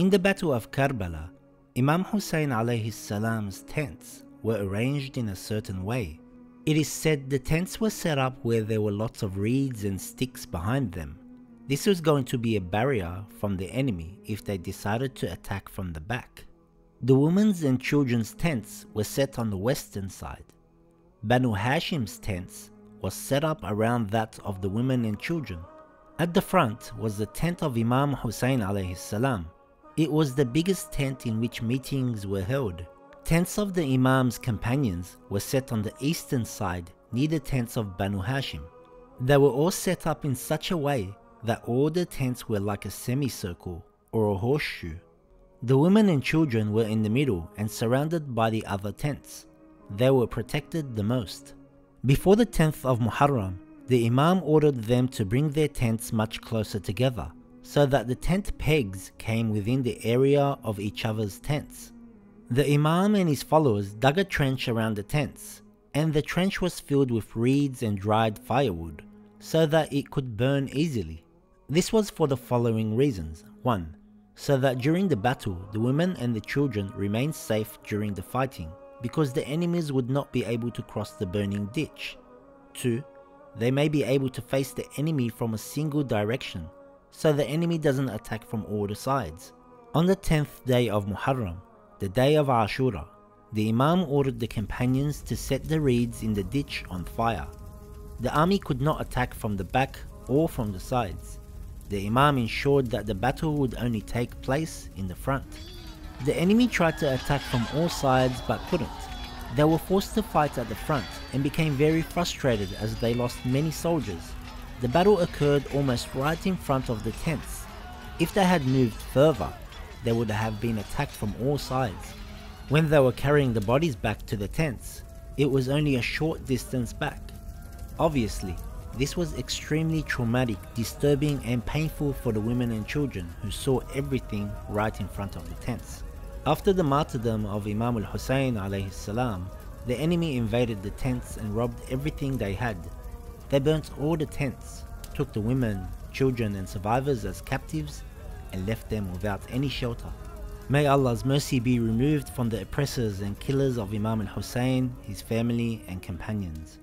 In the Battle of Karbala, Imam Husayn alayhi salam's tents were arranged in a certain way. It is said the tents were set up where there were lots of reeds and sticks behind them. This was going to be a barrier from the enemy if they decided to attack from the back. The women's and children's tents were set on the western side. Banu Hashim's tents was set up around that of the women and children. At the front was the tent of Imam Husayn alayhi salam. It was the biggest tent in which meetings were held. Tents of the Imam's companions were set on the eastern side near the tents of Banu Hashim. They were all set up in such a way that all the tents were like a semicircle or a horseshoe. The women and children were in the middle and surrounded by the other tents. They were protected the most. Before the 10th of Muharram, the Imam ordered them to bring their tents much closer together, so that the tent pegs came within the area of each other's tents. The Imam and his followers dug a trench around the tents, and the trench was filled with reeds and dried firewood, so that it could burn easily. This was for the following reasons. 1. So that during the battle, the women and the children remained safe during the fighting, because the enemies would not be able to cross the burning ditch. 2. They may be able to face the enemy from a single direction, so the enemy doesn't attack from all the sides. On the 10th day of Muharram, the day of Ashura, the Imam ordered the companions to set the reeds in the ditch on fire. The army could not attack from the back or from the sides. The Imam ensured that the battle would only take place in the front. The enemy tried to attack from all sides but couldn't. They were forced to fight at the front and became very frustrated as they lost many soldiers. The battle occurred almost right in front of the tents. If they had moved further, they would have been attacked from all sides. When they were carrying the bodies back to the tents, it was only a short distance back. Obviously, this was extremely traumatic, disturbing and painful for the women and children who saw everything right in front of the tents. After the martyrdom of Imam Husayn alayhi salam, the enemy invaded the tents and robbed everything they had. They burnt all the tents, took the women, children and survivors as captives, and left them without any shelter. May Allah's mercy be removed from the oppressors and killers of Imam al-Husayn, his family and companions.